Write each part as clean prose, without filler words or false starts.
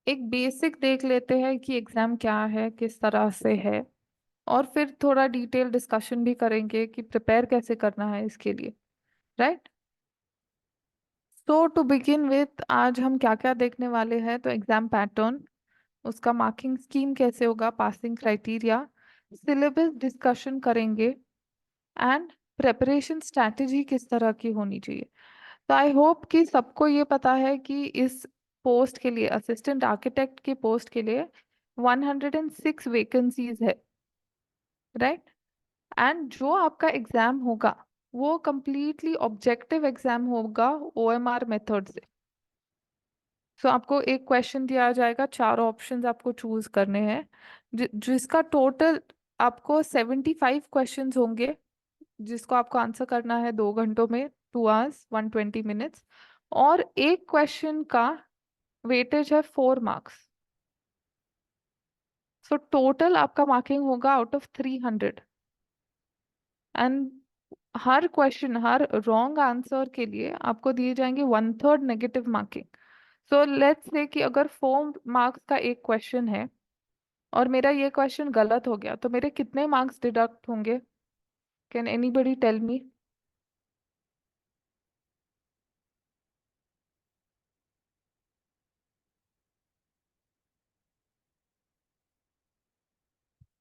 एक बेसिक देख लेते हैं कि एग्जाम क्या है, किस तरह से है। और फिर थोड़ा डिटेल डिस्कशन भी करेंगे कि प्रिपेयर कैसे करना है इसके लिए। Right. So to begin with, आज हम क्या क्या देखने वाले हैं, तो एग्जाम पैटर्न, उसका मार्किंग स्कीम कैसे होगा, पासिंग क्राइटेरिया, सिलेबस डिस्कशन करेंगे, एंड प्रेपरेशन स्ट्रैटेजी किस तरह की होनी चाहिए। तो आई होप कि सबको ये पता है कि इस पोस्ट के लिए, असिस्टेंट आर्किटेक्ट के पोस्ट के लिए 106 वैकेंसीज है। राइट। एंड जो आपका एग्जाम होगा वो कंप्लीटली ऑब्जेक्टिव एग्जाम होगा, ओएमआर मेथड से। सो आपको एक क्वेश्चन दिया जाएगा, चार ऑप्शंस आपको चूज करने हैं, जिसका टोटल आपको 75 क्वेश्चंस होंगे, जिसको आपको आंसर करना है 2 घंटों में, 2 hours 120 minutes। और एक क्वेश्चन का वेटेज है 4 marks। सो टोटल आपका मार्किंग होगा out of 300। And her question, her wrong answer के लिए आपको दिए जाएंगे 1/3 negative marking. So let's say कि अगर 4 marks का एक क्वेश्चन है और मेरा ये क्वेश्चन गलत हो गया, तो मेरे कितने मार्क्स डिडक्ट होंगे? Can anybody tell me?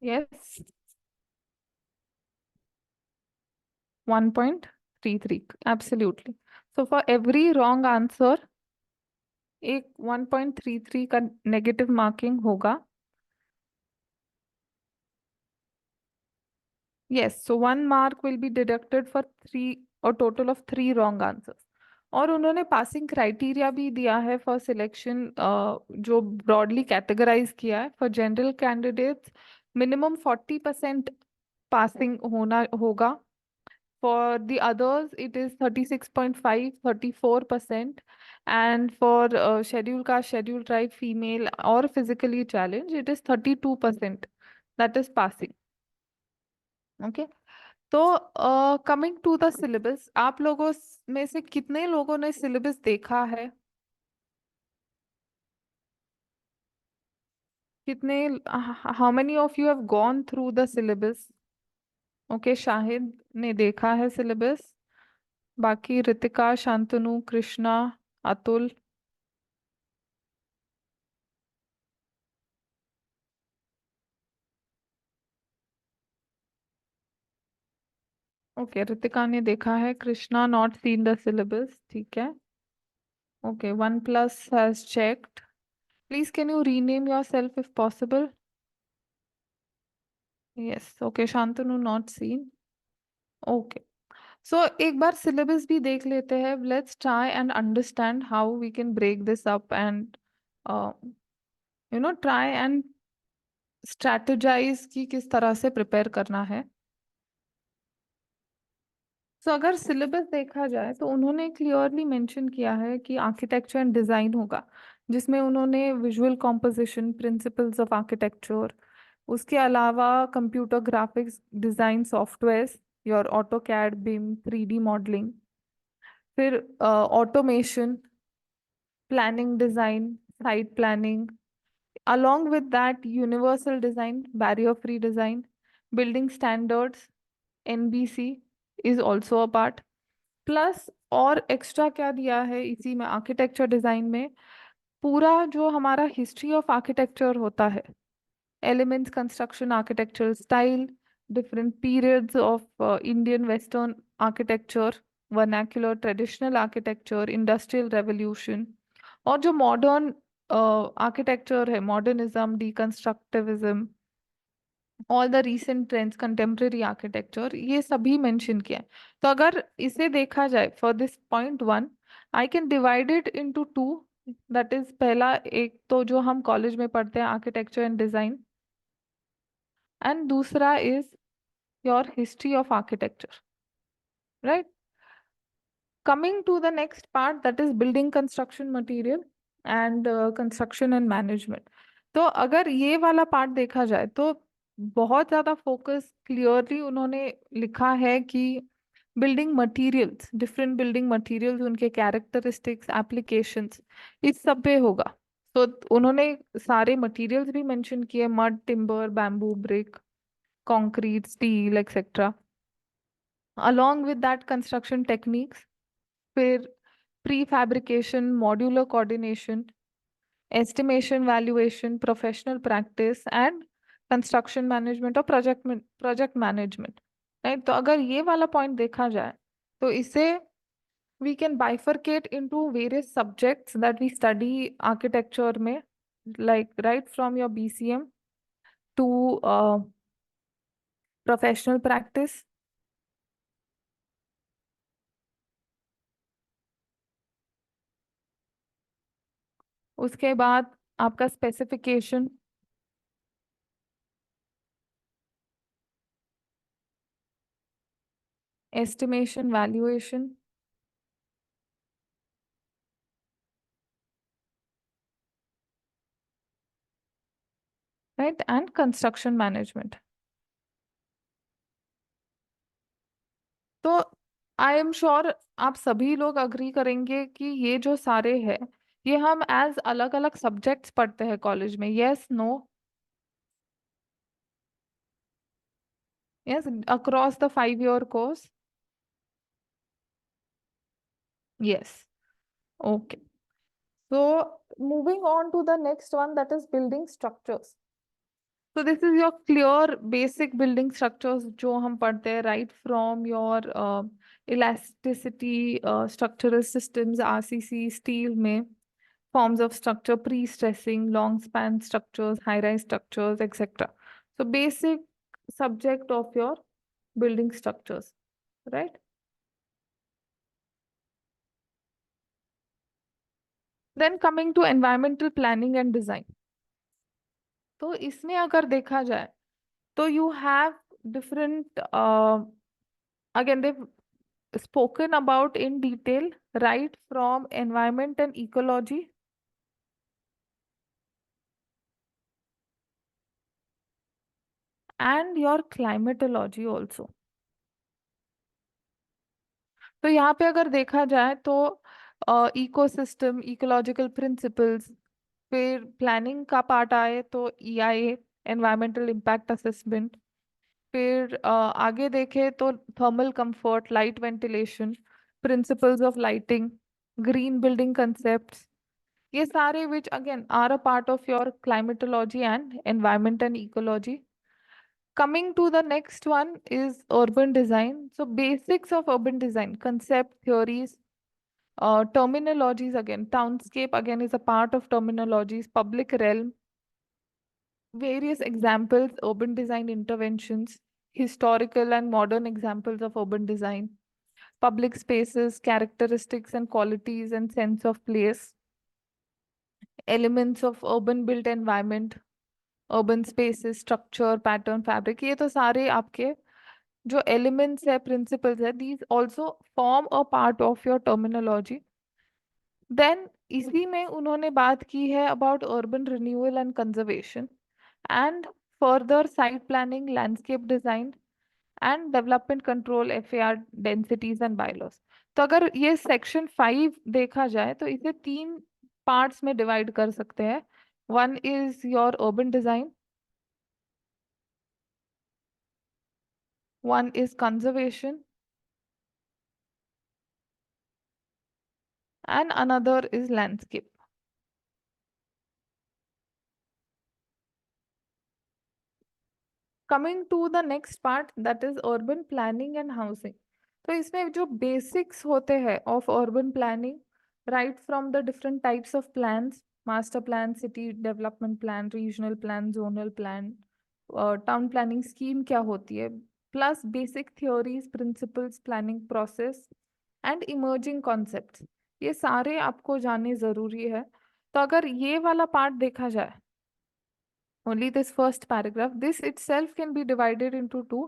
Yes, 1.33, absolutely. So for every wrong answer एक 1.33 का नेगेटिव मार्किंग होगा। Yes, so 1 mark will be deducted for 3, और टोटल ऑफ 3 रॉन्ग आंसर्स। और उन्होंने पासिंग क्राइटेरिया भी दिया है फॉर सिलेक्शन, जो ब्रॉडली कैटेगराइज किया है। For general candidates minimum 40% passing होना होगा। For the others it is 36.5, 34%। And for schedule caste, schedule tribe, female और physically challenge, it is 32%, that is passing. Okay. तो कमिंग टू द सिलेबस, आप लोगों में से कितने लोगों ने सिलेबस देखा है? कितने? How many of you have gone through the syllabus? Okay, Shahid ने देखा है सिलेबस। बाकी रितिका, शांतनु, कृष्णा, अतुल। ओके, रितिका ने देखा है, Krishna not seen the syllabus, ठीक है। Okay, one plus has checked. Please can you rename yourself if possible? Yes, okay, Shantanu not seen. Okay. So एक बार सिलेबस भी देख लेते हैं। Let's try and understand how we can break this up and try and strategise कि किस तरह से प्रिपेयर करना है। सो अगर सिलेबस देखा जाए तो उन्होंने क्लियरली मेंशन किया है कि आर्किटेक्चर एंड डिजाइन होगा, जिसमें उन्होंने visual composition, principles of architecture, उसके अलावा computer graphics design software, your AutoCAD, BIM, 3D modelling, फिर automation, planning design, site planning. Along with that, universal design, barrier free design, building standards, NBC is also a part. Plus और extra क्या दिया है इसी में, architecture design में पूरा जो हमारा हिस्ट्री ऑफ आर्किटेक्चर होता है, elements, construction, architectural style, different periods of Indian western architecture, vernacular, traditional architecture, industrial revolution, और जो मॉडर्न आर्किटेक्चर है, modernism, deconstructivism, all the recent trends, contemporary architecture, ये सभी मेंशन किया है। तो अगर इसे देखा जाए for this point 1, I can divide it into 2। That is, पहला एक तो जो हम कॉलेज में पढ़ते हैं, आर्किटेक्चर एंड डिजाइन, एंड दूसरा is your history of architecture. Right. Coming to the next part, that is building construction material and construction and management। तो अगर ये वाला पार्ट देखा जाए तो बहुत ज़्यादा फोकस क्लियरली उन्होंने लिखा है कि building materials, different building materials, उनके कैरेक्टरिस्टिक्स, एप्लीकेशंस, इस सब पे होगा। तो उन्होंने सारे मटेरियल्स भी मेंशन किए, mud, timber, bamboo, brick, concrete, steel etcetera, along with that construction techniques, फिर pre fabrication, modular coordination, estimation, valuation, professional practice and construction management और प्रोजेक्ट मैनेजमेंट। राइट, तो अगर ये वाला पॉइंट देखा जाए तो इसे we can bifurcate into various subjects that we study architecture में, like right from your BCM to professional practice, उसके बाद आपका specification, estimation, valuation, right, and construction management. तो आई एम श्योर आप सभी लोग अग्री करेंगे कि ये जो सारे हैं ये हम एज अलग अलग सब्जेक्ट्स पढ़ते हैं कॉलेज में। Yes, no? Yes, across the 5 year course. Yes, okay. So moving on to the next one, that is building structures. So this is your clear basic building structures जो हम पढ़ते हैं, right from your elasticity, structural systems, RCC, steel में, forms of structure, pre-stressing, long span structures, high-rise structures, etc. So basic subject of your building structures, right? Then coming to environmental planning and design. तो इसमें अगर देखा जाए तो you have different again they've spoken about in detail, right from environment and ecology and your climatology also. तो यहाँ पे अगर देखा जाए तो इकोसिस्टम, इकोलॉजिकल प्रिंसिपल्स, फिर प्लानिंग का पार्ट आए तो EIA, एनवायरमेंटल इम्पैक्ट असेसमेंट, फिर आगे देखे तो thermal comfort, light ventilation, principles of lighting, green building concepts, ये सारे which again are a part of your climatology and environment and ecology. Coming to the next one is urban design. So basics of urban design, concept, theories, terminologies again. Townscape again is a part of terminologies, public realm, various examples, urban design interventions, historical and modern examples of urban design, public spaces, characteristics and qualities and sense of place, elements of urban built environment, urban spaces, structure, pattern, fabric, ये तो सारे आपके जो elements है, principles है, these also form a part of your terminology. Then इसी में उन्होंने बात की है about urban renewal and conservation and further site planning, landscape design and development control, FAR, densities and bylaws. तो अगर ये सेक्शन 5 देखा जाए तो इसे 3 पार्ट्स में डिवाइड कर सकते हैं। One is your urban design, one is conservation, and another is landscape. Coming to the next part, that is urban planning and housing. तो इसमें जो basics होते हैं of urban planning, right from the different types of plans, master plan, city development plan, regional plan, zonal plan, town planning scheme क्या होती है, plus basic theories, principles, planning process and emerging concepts, ये सारे आपको जानने जरूरी है। तो अगर ये वाला पार्ट देखा जाए, only this first paragraph, this itself can be divided into two,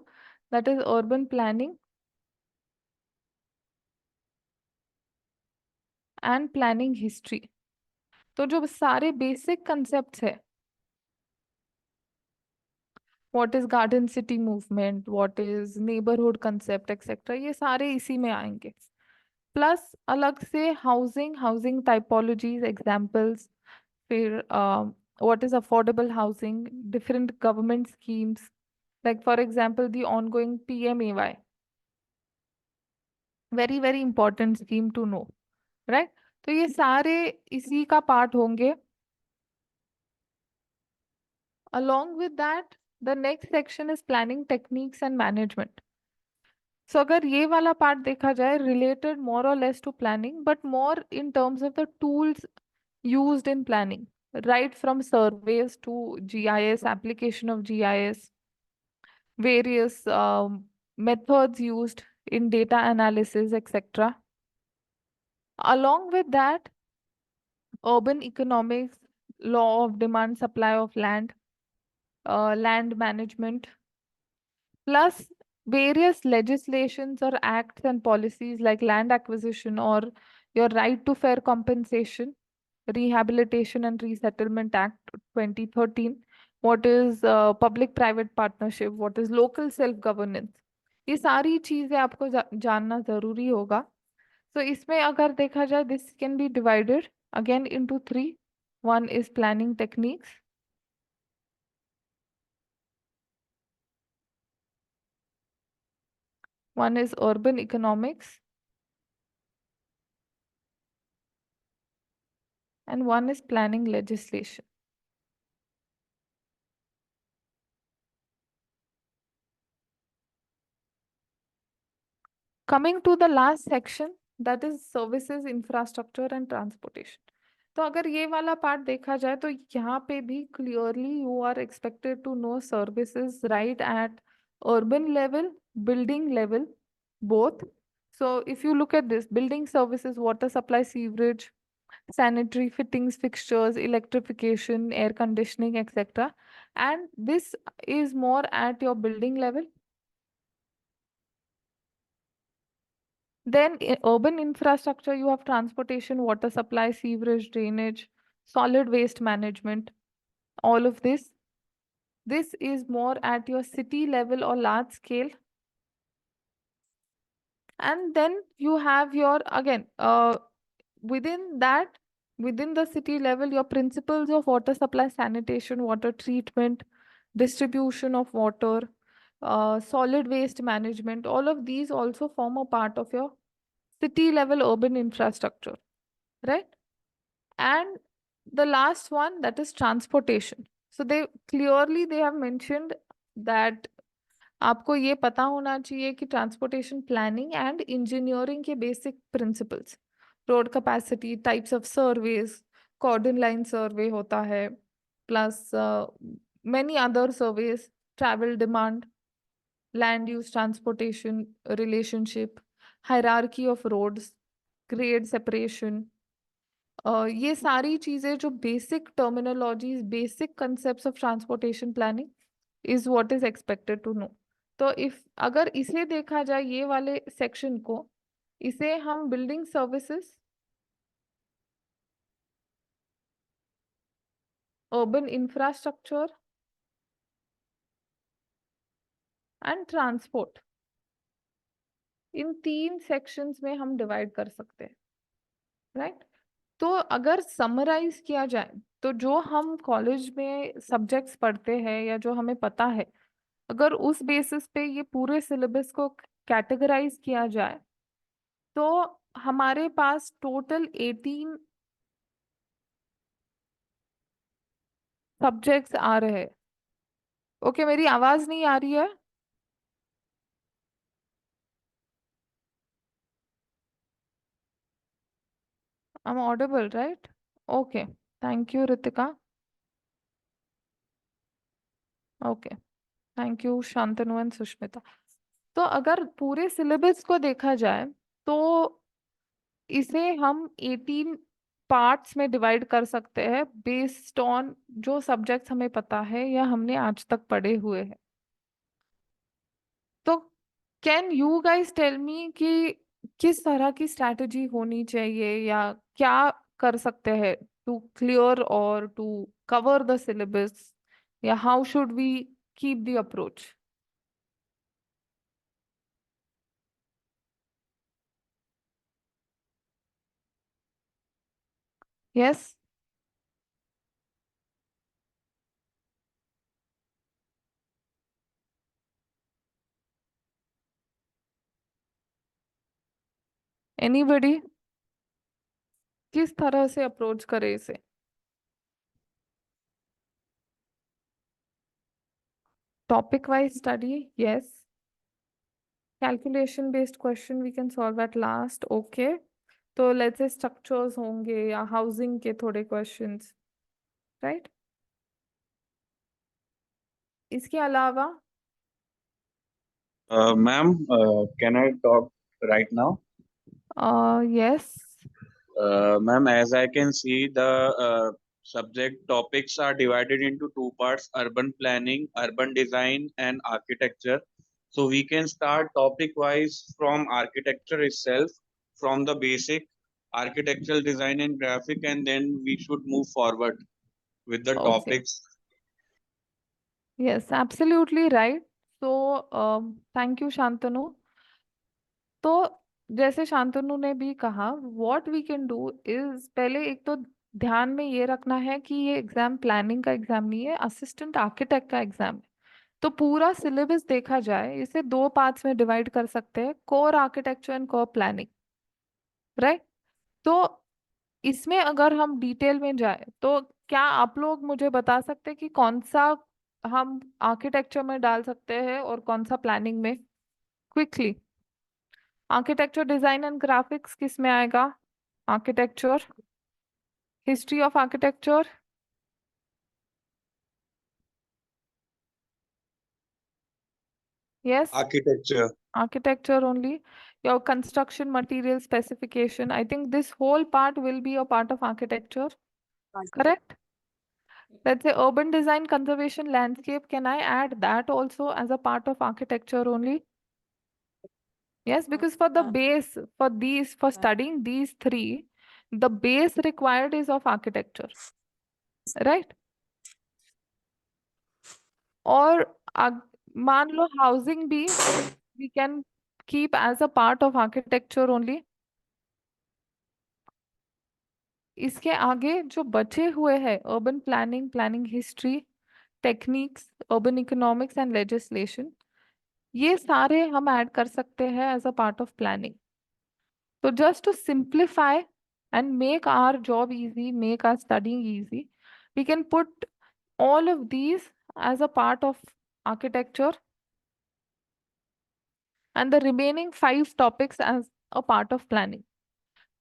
that is urban planning and planning history. तो जो सारे basic concepts है, what is garden city movement, what is neighborhood concept, etc., ये सारे इसी में आएंगे। प्लस अलग से हाउसिंग, हाउसिंग टाइपोलॉजीज, एग्जाम्पल्स, फिर what is affordable housing, different government schemes, like for example the ongoing PMAY, very very important scheme to know, right? तो ये सारे इसी का पार्ट होंगे. Along with that, the next section is planning techniques and management. So अगर ये वाला part देखा जाए, related more or less to planning, but more in terms of the tools used in planning, right from surveys to GIS, application of GIS, various methods used in data analysis, etc. Along with that, urban economics, law of demand, supply of land, land management, plus various legislations or acts and policies like land acquisition or your right to fair compensation, Rehabilitation and Resettlement Act 2013, what is public private partnership, what is local self governance. ये सारी चीजें आपको जानना जरूरी होगा. So इसमें अगर देखा जाए, this can be divided again into three. One is planning techniques, one is urban economics, and one is planning legislation. Coming to the last section, that is services, infrastructure and transportation. तो अगर ये वाला part देखा जाए तो यहाँ पे भी clearly you are expected to know services right at urban level, building level, both. So if you look at this, building services, water supply, sewerage, sanitary fittings, fixtures, electrification, air conditioning, etc. And this is more at your building level. Then urban infrastructure, you have transportation, water supply, sewerage, drainage, solid waste management, all of this. This is more at your city level or large scale. And then you have your, again, within that, within the city level, your principles of water supply, sanitation, water treatment, distribution of water, solid waste management, all of these also form a part of your city level urban infrastructure, right? And the last one, that is transportation. So they have mentioned that आपको ये पता होना चाहिए कि transportation planning and engineering के basic principles, road capacity, types of surveys, cordon line survey होता है, plus many other surveys, travel demand, land use transportation relationship, hierarchy of roads, grade separation, ये सारी चीजें जो basic terminologies, basic concepts of transportation planning is what is expected to know. तो if अगर इसे देखा जाए, ये वाले सेक्शन को, इसे हम building services, urban infrastructure and transport, इन तीन सेक्शंस में हम डिवाइड कर सकते हैं, राइट? तो अगर समराइज किया जाए, तो जो हम कॉलेज में सब्जेक्ट्स पढ़ते हैं या जो हमें पता है, अगर उस बेसिस पे ये पूरे सिलेबस को कैटेगराइज किया जाए, तो हमारे पास टोटल 18 सब्जेक्ट्स आ रहे हैं. ओके, मेरी आवाज नहीं आ रही है? I am audible, right? Okay, thank you Ritika. Okay, thank you Shantanu and Sushmita. तो अगर पूरे सिलेबस को देखा जाए, तो इसे हम 18 पार्ट्स में डिवाइड कर सकते हैं बेस्ड ऑन जो सब्जेक्ट्स हमें पता है या हमने आज तक पढ़े हुए हैं. तो can you guys tell me कि किस तरह की स्ट्रैटेजी होनी चाहिए या क्या कर सकते हैं टू क्लियर और टू कवर द सिलेबस, या how should we keep the approach? Yes. Anybody? किस तरह से अप्रोच करे इसे? Topic wise study, yes. Calculation based question we can solve at last, okay. तो लेट्स से स्ट्रक्चर्स होंगे या हाउसिंग के थोड़े क्वेश्चंस, राइट? इसके अलावा Ma'am, can I talk right now? Yes. Ma'am, as I can see, the subject topics are divided into two parts: urban planning, urban design, and architecture. So we can start topic wise from architecture itself, from the basic architectural design and graphic, and then we should move forward with the okay, topics. Yes, absolutely right. So thank you Shantanu. तो जैसे शांतनु ने भी कहा, what we can do is, पहले एक तो ध्यान में ये रखना है कि ये एग्जाम प्लानिंग का एग्जाम नहीं है, असिस्टेंट आर्किटेक्ट का एग्जाम है। तो पूरा सिलेबस देखा जाए, इसे दो पार्ट्स में डिवाइड कर सकते हैं, core architecture and core planning, right? तो इसमें अगर हम डिटेल में जाए तो क्या आप लोग मुझे बता सकते हैं कि कौन सा हम आर्किटेक्चर में डाल सकते हैं और कौन सा प्लानिंग में? Quickly, architecture design and graphics किस में आएगा? Architecture, history of architecture, yes, Architecture. architecture only. Your construction material specification, I think this whole part will be a part of architecture, correct? Let's say urban design, conservation, landscape, can I add that also as a part of architecture only? Yes, because for the base, for these, for studying these three, the base required is of architecture, right? और मान लो housing भी we can keep as a part of architecture only. इसके आगे जो बचे हुए हैं, urban planning, planning history, techniques, urban economics and legislation, ये सारे हम ऐड कर सकते हैं as a part of planning. तो just to simplify and make our job easy, make our studying easy, we can put all of these as a part of architecture and the remaining 5 topics as a part of planning.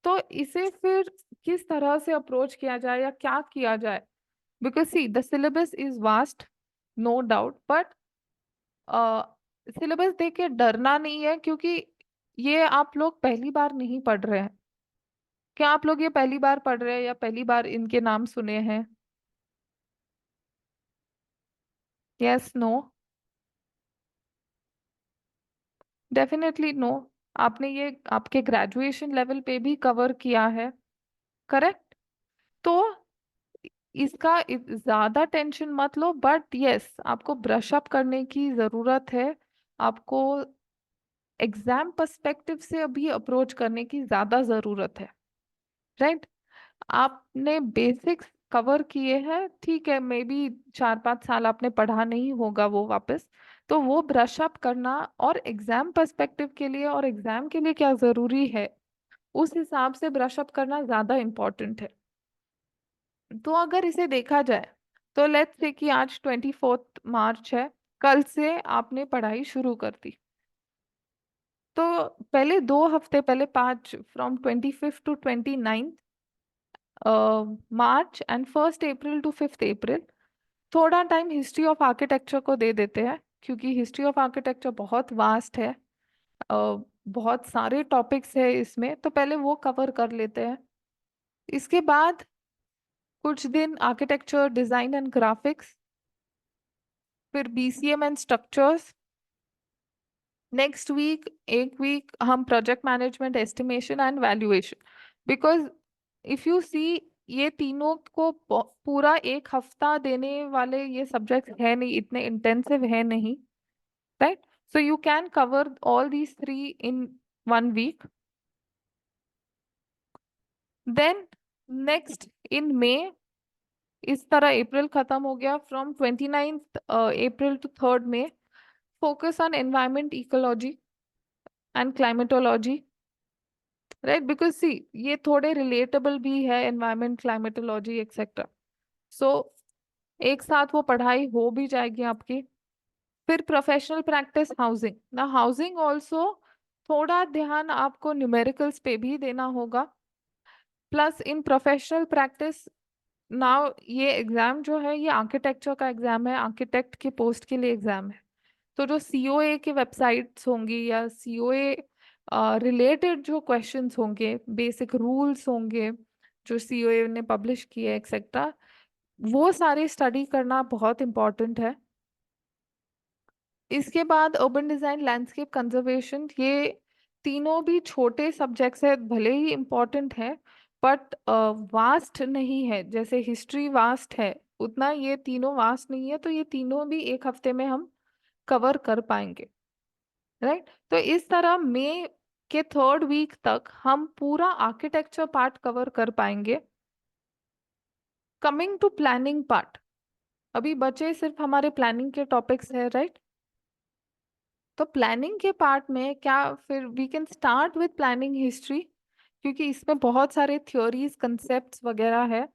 तो इसे फिर किस तरह से approach किया जाए या क्या किया जाए? Because see the syllabus is vast, no doubt, but syllabus देख के डरना नहीं है, क्योंकि ये आप लोग पहली बार नहीं पढ़ रहे हैं। क्या आप लोग ये पहली बार पढ़ रहे हैं या पहली बार इनके नाम सुने हैं? Yes, no? Definitely no. आपने ये आपके ग्रेजुएशन लेवल पे भी कवर किया है, करेक्ट? तो इसका ज्यादा टेंशन मत लो, बट यस, आपको ब्रश अप करने की जरूरत है। आपको एग्जाम पर्सपेक्टिव से अभी अप्रोच करने की ज्यादा जरूरत है, राइट? आपने बेसिक्स कवर किए हैं, ठीक है, मे बी 4-5 साल आपने पढ़ा नहीं होगा वो वापस, तो वो ब्रश अप करना और एग्जाम पर्सपेक्टिव के लिए और एग्जाम के लिए क्या जरूरी है, उस हिसाब से ब्रश अप करना ज्यादा इम्पोर्टेंट है। तो अगर इसे देखा जाए तो लेट्स से कि आज 24 मार्च है, कल से आपने पढ़ाई शुरू कर दी। तो पहले 2 हफ्ते पहले, 5 from 25 to 29 March and 1 April to 5 अप्रैल, थोड़ा टाइम हिस्ट्री ऑफ आर्किटेक्चर को दे देते हैं, क्योंकि हिस्ट्री ऑफ आर्किटेक्चर बहुत वास्ट है। बहुत सारे टॉपिक्स है इसमें, तो पहले वो कवर कर लेते हैं। इसके बाद कुछ दिन आर्किटेक्चर डिजाइन एंड ग्राफिक्स, फिर BCM and structures. Next week, एक वीक हम project management, estimation and valuation. Because if you see, ये तीनों को पूरा एक हफ्ता देने वाले ये सब्जेक्ट है नहीं, इतने इंटेंसिव है नहीं, right? So you can cover all these 3 in 1 week. Then next in May, इस तरह अप्रैल खत्म हो गया, from 29 April to 3 May, focus on environment ecology and climatology. Right, because see ये थोड़े रिलेटेबल भी है, एनवायरमेंट, क्लाइमेटोलॉजी एक्सेट्रा। सो एक साथ वो पढ़ाई हो भी जाएगी आपकी। फिर प्रोफेशनल प्रैक्टिस हाउसिंग ना, हाउसिंग ऑल्सो थोड़ा ध्यान आपको न्यूमेरिकल्स पे भी देना होगा। Plus in professional practice now, ये एग्जाम जो है ये आर्किटेक्चर का एग्जाम है, आर्किटेक्ट के पोस्ट के लिए एग्जाम है। तो जो सीओए के वेबसाइट्स होंगी या सीओए रिलेटेड जो क्वेश्चंस होंगे, बेसिक रूल्स होंगे जो सीओए ने पब्लिश किए एक्सेट्रा, वो सारे स्टडी करना बहुत इम्पोर्टेंट है। इसके बाद अर्बन डिजाइन, लैंडस्केप कंजर्वेशन, ये तीनों भी छोटे सब्जेक्ट्स है, भले ही इम्पोर्टेंट है बट वास्ट नहीं है। जैसे हिस्ट्री वास्ट है उतना ये तीनों वास्ट नहीं है, तो ये तीनों भी एक हफ्ते में हम कवर कर पाएंगे। राइट, तो इस तरह मई के थर्ड वीक तक हम पूरा आर्किटेक्चर पार्ट कवर कर पाएंगे। कमिंग टू प्लानिंग पार्ट, अभी बचे सिर्फ हमारे प्लानिंग के टॉपिक्स है, राइट। तो प्लानिंग के पार्ट में क्या, फिर we can start with planning history, क्योंकि इसमें बहुत सारे थ्योरीज, कंसेप्ट्स वगैरह है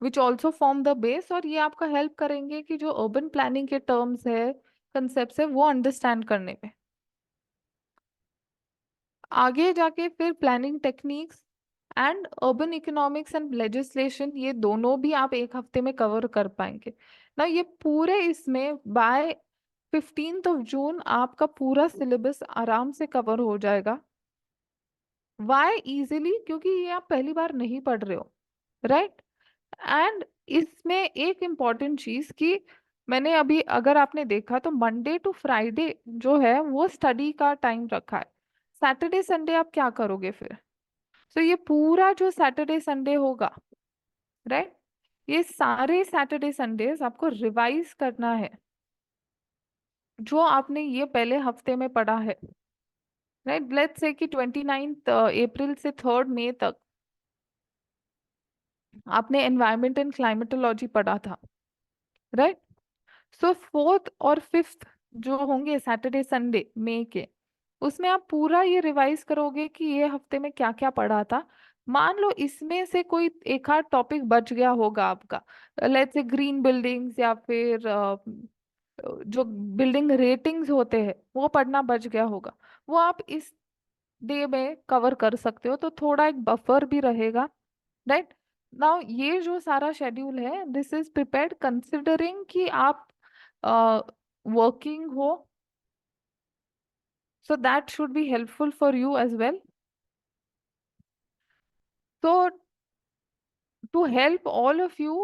which also form the base, और ये आपका हेल्प करेंगे कि जो अर्बन प्लानिंग के टर्म्स है, कंसेप्ट्स है, वो अंडरस्टैंड करने में। आगे जाके फिर planning techniques and urban economics and legislation, ये दोनों भी आप एक हफ्ते में कवर कर पाएंगे ना। ये पूरे इसमें बाय 15 जून आपका पूरा सिलेबस आराम से कवर हो जाएगा। वाई इजीली, क्योंकि ये आप पहली बार नहीं पढ़ रहे हो, राइट। एंड इसमें एक इम्पॉर्टेंट चीज कि मैंने अभी, अगर आपने देखा तो मंडे टू फ्राइडे जो है वो स्टडी का टाइम रखा है। सैटरडे संडे आप क्या करोगे फिर? तो ये पूरा जो सैटरडे संडे होगा, राइट, ये सारे सैटरडे संडेज आपको रिवाइज करना है जो आपने ये पहले हफ्ते में पढ़ा है। राइट, लेट्स से कि 29 अप्रैल से 3 मई तक आपने एनवायरमेंट एंड क्लाइमेटोलॉजी पढ़ा था, राइट। सो फोर्थ और फिफ्थ जो होंगे सैटरडे संडे मई के, उसमें आप पूरा ये रिवाइज करोगे कि ये हफ्ते में क्या क्या पढ़ा था। मान लो इसमें से कोई एक आध टॉपिक बच गया होगा आपका, लेट्स से ग्रीन बिल्डिंग्स या फिर जो बिल्डिंग रेटिंग्स होते हैं वो पढ़ना बच गया होगा, वो आप इस डे में कवर कर सकते हो, तो थोड़ा एक बफर भी रहेगा, राइट। नाउ ये जो सारा शेड्यूल है, दिस इज प्रिपेयर्ड कंसिडरिंग कि आप वर्किंग हो, so that should be helpful for you as well. So to help all of you,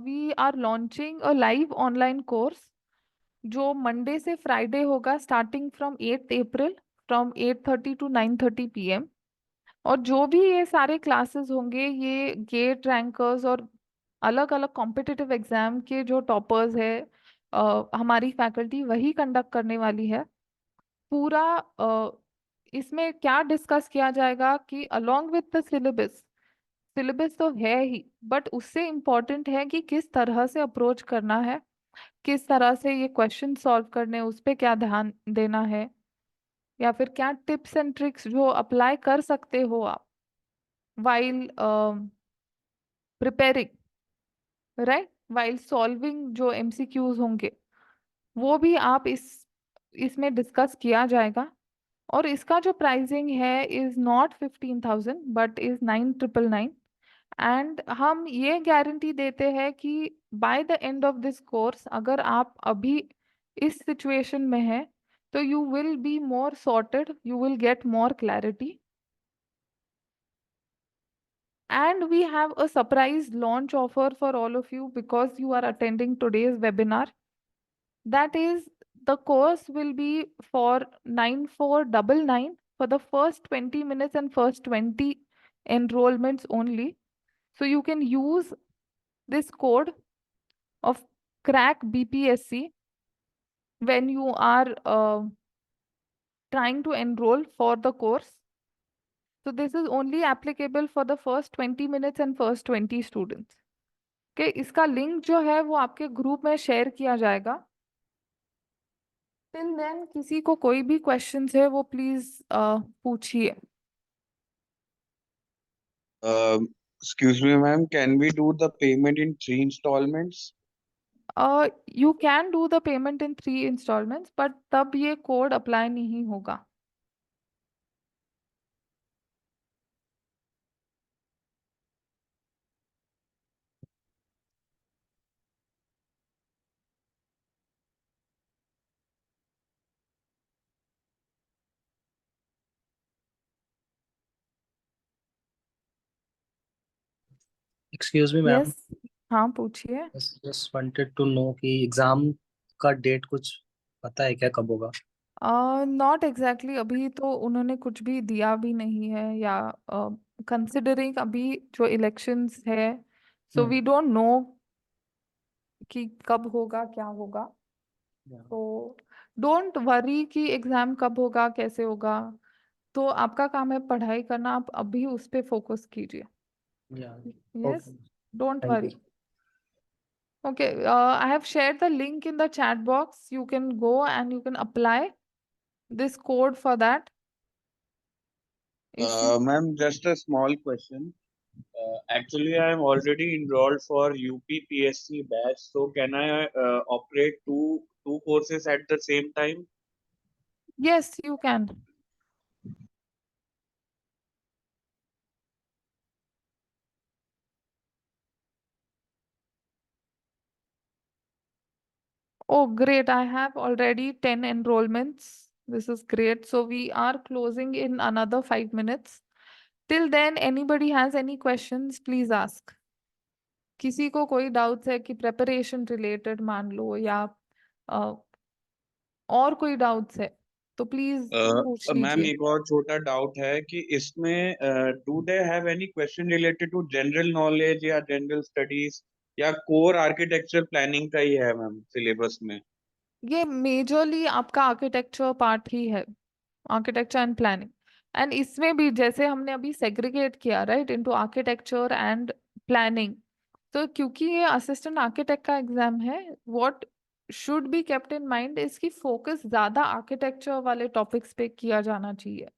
we are launching a live online course जो मंडे से Friday होगा, starting from 8 April, from 8:30 to 9:30 p.m. और जो भी ये सारे classes होंगे, ये गेट रैंकर्स और अलग अलग कॉम्पिटिटिव एग्जाम के जो टॉपर्स है, हमारी फैकल्टी वही कंडक्ट करने वाली है। पूरा इसमें क्या डिस्कस किया जाएगा कि along with the syllabus, syllabus तो है ही बट उससे इम्पोर्टेंट है कि किस तरह से अप्रोच करना है, किस तरह से ये क्वेश्चन सॉल्व करने हैं, उस पे क्या ध्यान देना है, या फिर क्या टिप्स एंड ट्रिक्स जो अप्लाई कर सकते हो आप while preparing, right, while solving जो एमसीक्यूज होंगे, वो भी आप इसमें डिस्कस किया जाएगा। और इसका जो प्राइसिंग है is not 15,000 but is 9,999। And हम ये गारंटी देते हैं कि by the end of this course, अगर आप अभी इस सिचुएशन में हैं तो you will be more sorted, you will get more clarity. And we have a surprise launch offer for all of you because you are attending today's webinar. That is, the course will be for 9499 for the first 20 minutes and first 20 enrollments only. So you can use this code of crack BPSC when you are trying to enroll for the course. So this is only applicable for the first 20 minutes and first 20 students. Okay, इसका link जो है वो आपके group में share किया जाएगा। Till then किसी को कोई भी क्वेश्चंस है वो प्लीज पूछिए। Excuse me, ma'am. Can we do the payment in 3 installments? You can do the payment in 3 installments, but तब ये कोड अप्लाई नहीं होगा. एक्सक्यूज मी मैम, यस, हाँ पूछिए. जस्ट वांटेड टू नो कि एग्जाम का डेट कुछ पता है क्या, कब होगा? नॉट एग्जैक्टली, अभी तो उन्होंने कुछ भी दिया भी नहीं है, या कंसिडरिंग अभी जो इलेक्शंस है, सो वी डोंट नो कि कब होगा क्या होगा. तो डोंट वरी कि एग्जाम कब होगा कैसे होगा. तो आपका काम है पढ़ाई करना, आप अभी उस पे फोकस कीजिए. Yes, don't thank worry. Okay, I have shared the link in the chat box. You can go and you can apply this code for that. If you, Ma'am, just a small question. Actually, I am already enrolled for UPPSC batch. So can I operate two courses at the same time? yes, you can. Oh, great. I have already 10 enrollments. This is great. So we are closing in another 5 minutes. Till then, anybody has any questions, please ask. किसी को कोई doubts है कि preparation related मान लो, या अ, और कोई doubts है तो प्लीज पूछ मैम, लीजिए. एक और छोटा डाउट है कि इसमें do they have any question related to general knowledge या जनरल स्टडीज, या कोर आर्किटेक्चर प्लानिंग का ही है मैम सिलेबस में? ये मेजरली आपका आर्किटेक्चर पार्ट ही है, आर्किटेक्चर एंड प्लानिंग. एंड इसमें भी जैसे हमने अभी सेग्रीगेट किया right into architecture and planning, तो क्योंकि ये असिस्टेंट आर्किटेक्ट का एग्जाम है, what should be kept in mind इसकी फोकस ज्यादा आर्किटेक्चर वाले टॉपिक्स पे किया जाना चाहिए.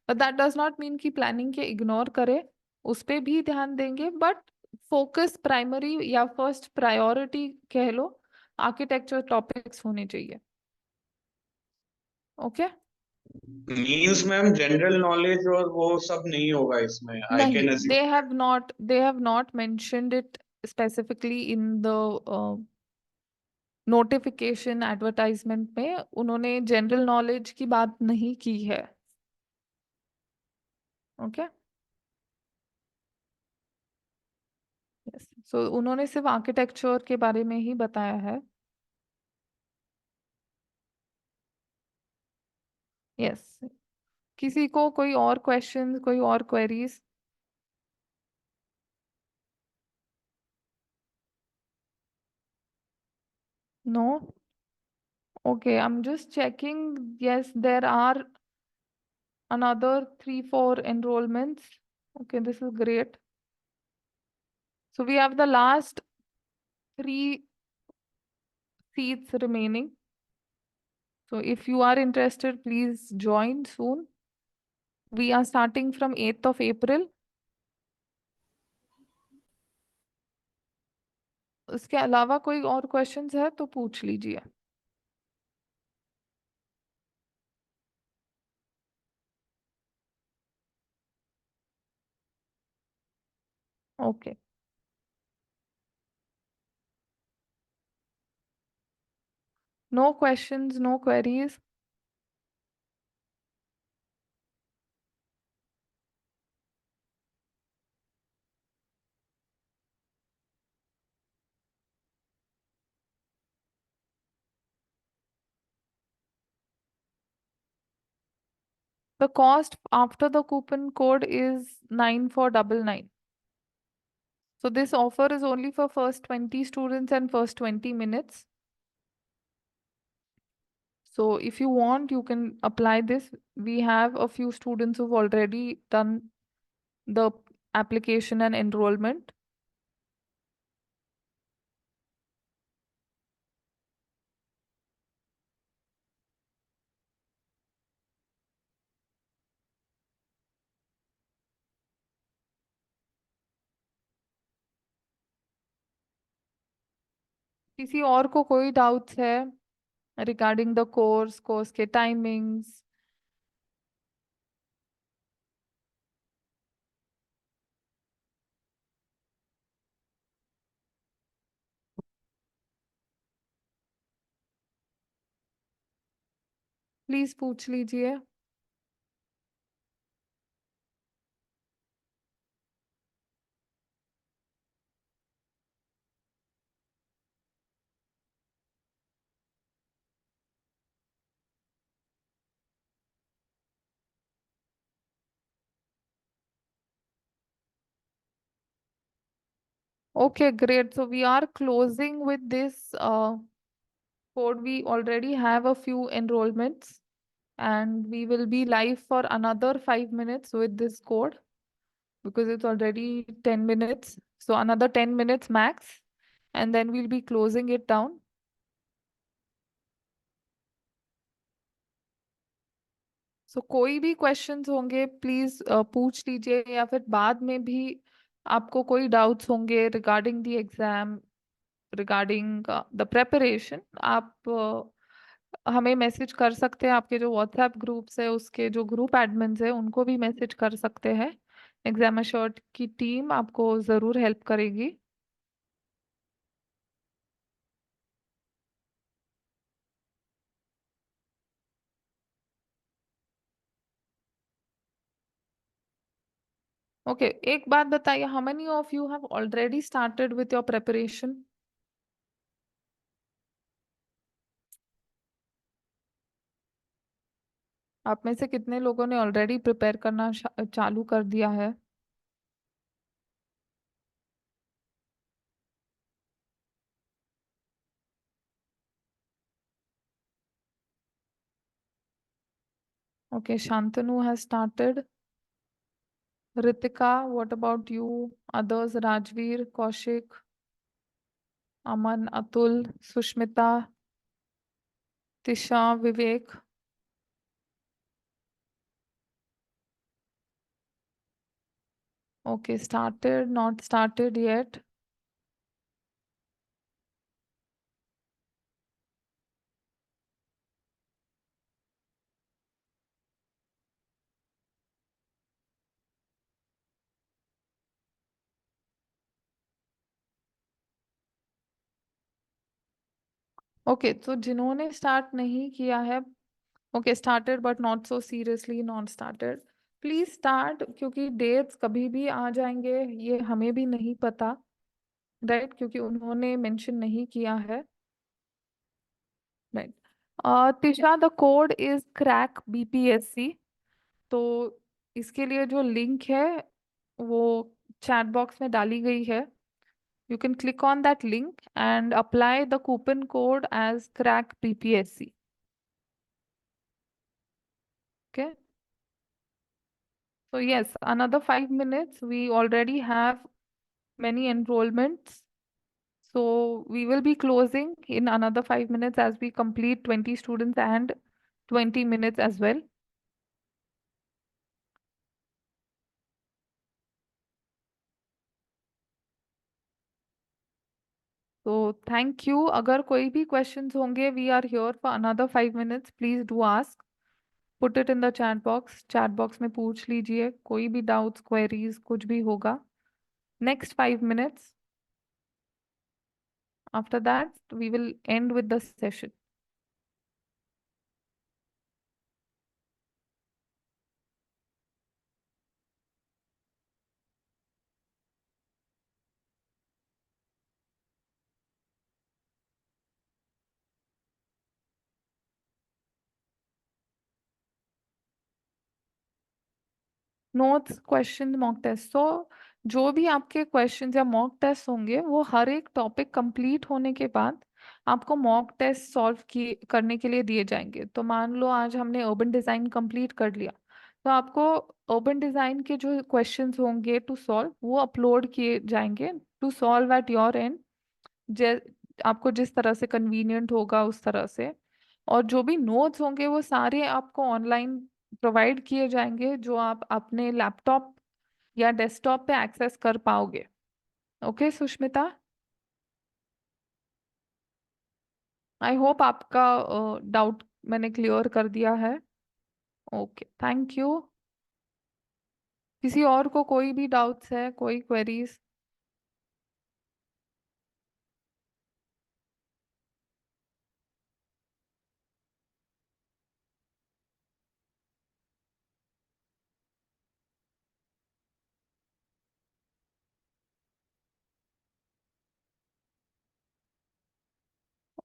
But that does not mean कि प्लानिंग के इग्नोर करें, उस पे भी ध्यान देंगे, बट फोकस प्राइमरी या फर्स्ट प्रायोरिटी कह लो आर्किटेक्चर टॉपिक्स होने चाहिए. Okay. Means ma'am general knowledge और वो सब नहीं होगा इसमें, आई नहीं, can they have not mentioned it specifically in the notification advertisement में. उन्होंने जनरल नॉलेज की बात नहीं की है. ओके. यस, सो उन्होंने सिर्फ आर्किटेक्चर के बारे में ही बताया है. यस, किसी को कोई और क्वेश्चन, कोई और queries? No. Okay, I am just checking. Yes, there are another 3-4 enrollments. Okay, this is great. So we have the last 3 seats remaining. So if you are interested, please join soon. We are starting from 8th of April. उसके अलावा कोई और questions है तो पूछ लीजिए. Okay. No questions, no queries. The cost after the coupon code is 9499. So this offer is only for first 20 students and first 20 minutes. So if you want, you can apply this. We have a few students who've already done the application and enrollment. किसी और को कोई doubts है regarding the course, course के timings? Please पूछ लीजिए। Okay, great. So we are closing with this code. We already have a few enrollments, and we will be live for another 5 minutes with this code because it's already 10 minutes. So another 10 minutes max, and then we'll be closing it down. So कोई भी questions होंगे please पूछ लीजिए, या फिर बाद में भी आपको कोई डाउट्स होंगे regarding the exam, regarding the preparation, आप हमें मैसेज कर सकते हैं। आपके जो व्हाट्सएप ग्रुप्स है उसके जो ग्रुप एडमिन्स है उनको भी मैसेज कर सकते हैं। एग्जाम अश्योर्ड की टीम आपको ज़रूर हेल्प करेगी। ओके, एक बात बताइए, how many of you have already started with your preparation? आप में से कितने लोगों ने ऑलरेडी प्रिपेयर करना चालू कर दिया है? Okay, Shantanu has started. Ritika, what about you? Others, Rajveer, Kaushik, Aman, Atul, Sushmita, Tisha, Vivek. Okay, started, not started yet. Okay, तो जिन्होंने स्टार्ट नहीं किया है, okay started but not so seriously not started, please start, क्योंकि dates कभी भी आ जाएंगे ये हमें भी नहीं पता, राइट? क्योंकि उन्होंने मेंशन नहीं किया है, right? Tisha, the code is crack BPSC. तो इसके लिए जो लिंक है वो चैट बॉक्स में डाली गई है। You can click on that link and apply the coupon code as crack BPSC. Okay, so yes, another 5 minutes. We already have many enrollments. So we will be closing in another 5 minutes as we complete 20 students and 20 minutes as well. So thank you. अगर कोई भी questions होंगे, we are here for another 5 minutes. Please do ask. Put it in the chat box. Chat box में पूछ लीजिए कोई भी doubts, queries, कुछ भी होगा. Next 5 minutes. After that, we will end with the session. Notes, question, mock test. So जो भी आपके क्वेश्चंस या मॉक टेस्ट होंगे वो हर एक टॉपिक कंप्लीट होने के बाद आपको मॉक टेस्ट सॉल्व की करने के लिए दिए जाएंगे। तो मान लो आज हमने अर्बन डिजाइन कंप्लीट कर लिया, तो आपको अर्बन डिजाइन के जो क्वेश्चंस होंगे टू सॉल्व वो अपलोड किए जाएंगे to solve at your end, आपको जिस तरह से कन्वीनियंट होगा उस तरह से। और जो भी नोट्स होंगे वो सारे आपको ऑनलाइन प्रोवाइड किए जाएंगे, जो आप अपने लैपटॉप या डेस्कटॉप पे एक्सेस कर पाओगे। ओके सुष्मिता? आई होप आपका डाउट मैंने क्लियर कर दिया है। Okay, thank you. किसी और को कोई भी डाउट्स है, कोई queries?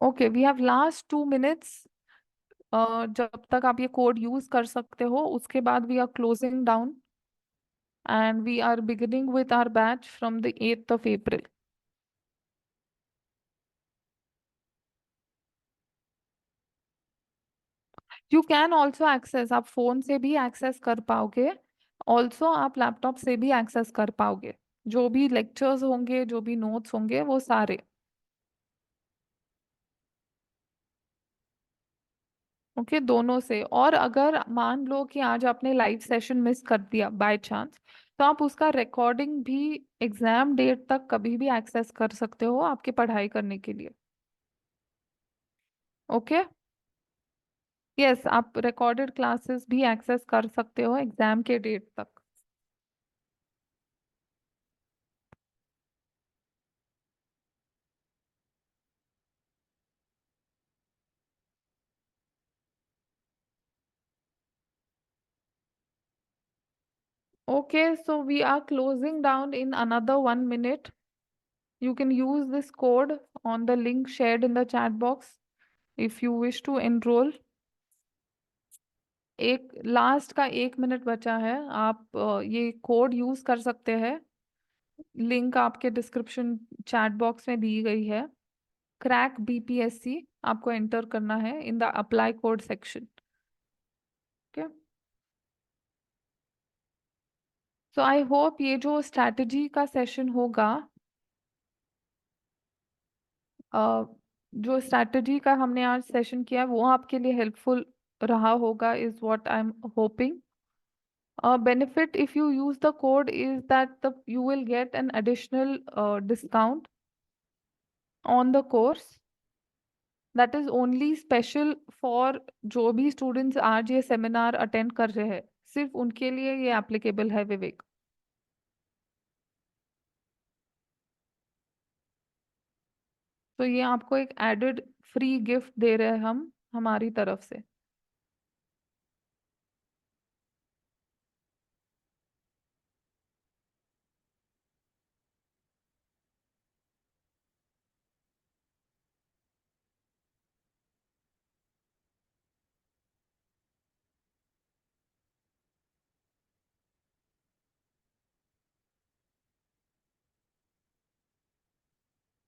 Okay, we have last 2 minutes. जब तक आप ये कोड यूज कर सकते हो, उसके बाद we are closing down and we are beginning with our batch from the 8th of April। You can also access, आप फोन से भी एक्सेस कर पाओगे। ऑल्सो आप लैपटॉप से भी एक्सेस कर पाओगे। जो भी लेक्चर्स होंगे, जो भी नोट्स होंगे, वो सारे। ओके, दोनों से। और अगर मान लो कि आज आपने लाइव सेशन मिस कर दिया बाय चांस, तो आप उसका रिकॉर्डिंग भी एग्जाम डेट तक कभी भी एक्सेस कर सकते हो आपकी पढ़ाई करने के लिए। ओके। यस, आप रिकॉर्डेड क्लासेस भी एक्सेस कर सकते हो एग्जाम के डेट तक। Okay, so we are closing down in another 1 minute. You can use this code on the link shared in the chat box if you wish to enroll. एक last का 1 minute बचा है, आप ये code use कर सकते हैं। Link आपके डिस्क्रिप्शन चैट बॉक्स में दी गई है। क्रैक BPSC आपको एंटर करना है in the apply code section. Okay, so I hope ये जो स्ट्रैटेजी का सेशन होगा, जो स्ट्रैटेजी का हमने आज सेशन किया, वो आपके लिए हेल्पफुल रहा होगा, is what I am hoping. Benefit if you use the code is that you will get an additional discount on the course that is only special for जो भी students आज ये सेमिनार अटेंड कर रहे हैं, सिर्फ उनके लिए ये एप्लीकेबल है, विवेक। तो ये आपको एक एडेड फ्री गिफ्ट दे रहे हैं हम हमारी तरफ से।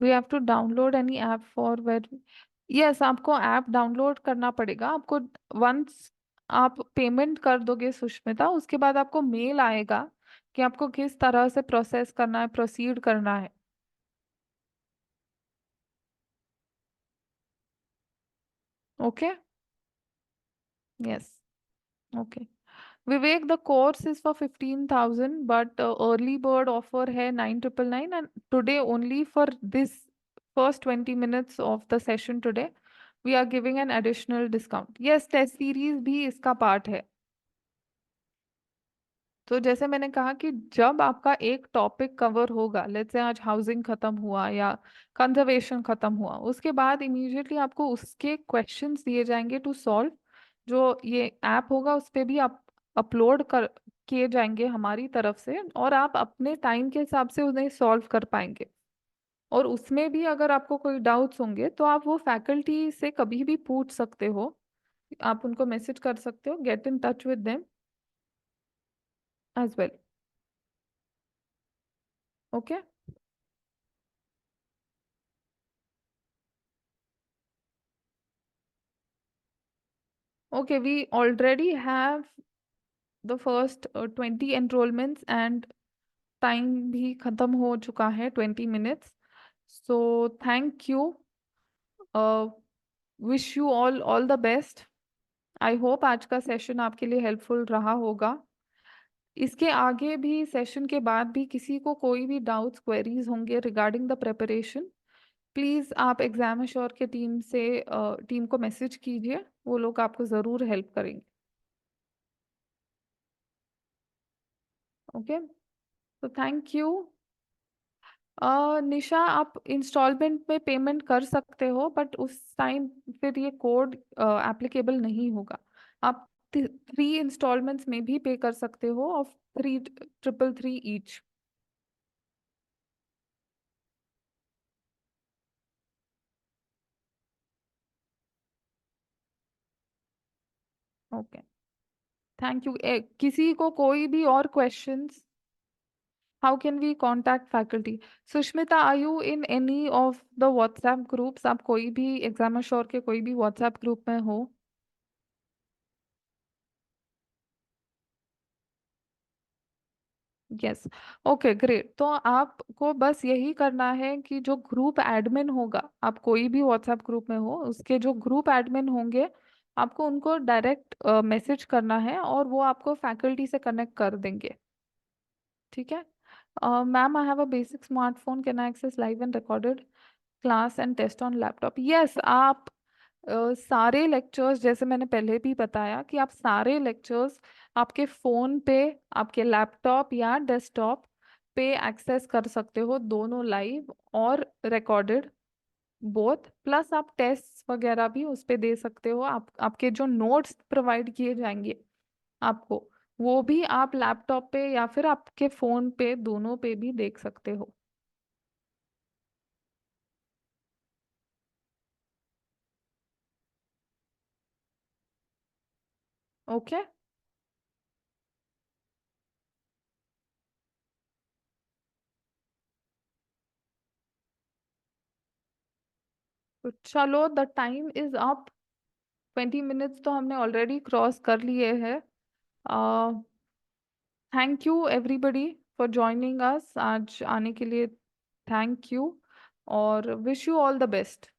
We have to download any app for where? Yes, आपको ऐप डाउनलोड करना पड़ेगा आपको। वंस आप पेमेंट कर दोगे सुष्मिता, उसके बाद आपको मेल आएगा कि आपको किस तरह से प्रोसेस करना है, प्रोसीड करना है। Okay. Yes. Okay Vivek, the course is for 15,000 but early bird offer है 9,999, and today only for this first 20 minutes of the session today we are giving an additional discount. Yes, test series भी इसका part है। तो जैसे मैंने कहा कि जब आपका एक टॉपिक कवर होगा, लेट्स से आज हाउसिंग खत्म हुआ या कंजर्वेशन खत्म हुआ, उसके बाद इमीडिएटली आपको उसके क्वेश्चंस दिए जाएंगे टू सॉल्व। जो ये ऐप होगा उस पे भी आप अपलोड कर किए जाएंगे हमारी तरफ से, और आप अपने टाइम के हिसाब से उन्हें सॉल्व कर पाएंगे। और उसमें भी अगर आपको कोई डाउट्स होंगे तो आप वो फैकल्टी से कभी भी पूछ सकते हो। आप उनको मैसेज कर सकते हो, get in touch with them as well. Okay. Okay, we already have the first 20 enrollments and time भी खत्म हो चुका है, 20 minutes. So thank you. Wish you all the best. I hope आज का सेशन आपके लिए हेल्पफुल रहा होगा। इसके आगे भी, सेशन के बाद भी, किसी को कोई भी डाउट्स, क्वेरीज होंगे रिगार्डिंग द प्रिपरेशन, प्लीज़ आप एग्जाम एश्योर के टीम को मैसेज कीजिए, वो लोग आपको ज़रूर हेल्प करेंगे। ओके, तो थैंक यू। निशा, आप इंस्टॉलमेंट में पेमेंट कर सकते हो, बट उस टाइम फिर ये कोड एप्लीकेबल नहीं होगा। आप 3 इंस्टॉलमेंट्स में भी पे कर सकते हो of 3,333 each. Okay, thank you. किसी को कोई भी और questions? How can we contact faculty? Sushmita, are you in any of the WhatsApp groups? आप कोई भी एग्जाम श्योर के कोई भी व्हाट्सएप ग्रुप में हो? Yes, okay great. तो आपको बस यही करना है कि जो ग्रुप एडमिन होगा, आप कोई भी व्हाट्सएप ग्रुप में हो, उसके जो ग्रुप एडमिन होंगे, आपको उनको डायरेक्ट मैसेज करना है और वो आपको फैकल्टी से कनेक्ट कर देंगे। ठीक है? Ma'am, I have a basic smartphone, can I access live and recorded class and test on laptop? Yes, आप सारे लेक्चर्स, जैसे मैंने पहले भी बताया कि आप सारे लेक्चर्स आपके फ़ोन पे, आपके लैपटॉप या डेस्कटॉप पे एक्सेस कर सकते हो, दोनों लाइव और रिकॉर्डेड बोथ। प्लस आप टेस्ट वगैरह भी उस पे दे सकते हो। आपके जो नोट्स प्रोवाइड किए जाएंगे आपको, वो भी आप लैपटॉप पे या फिर आपके फ़ोन पे, दोनों पे भी देख सकते हो। ओके, तो चलो, the time is up. 20 minutes तो हमने ऑलरेडी क्रॉस कर लिए हैं। Thank you everybody for joining us, आज आने के लिए थैंक यू, और wish you all the best.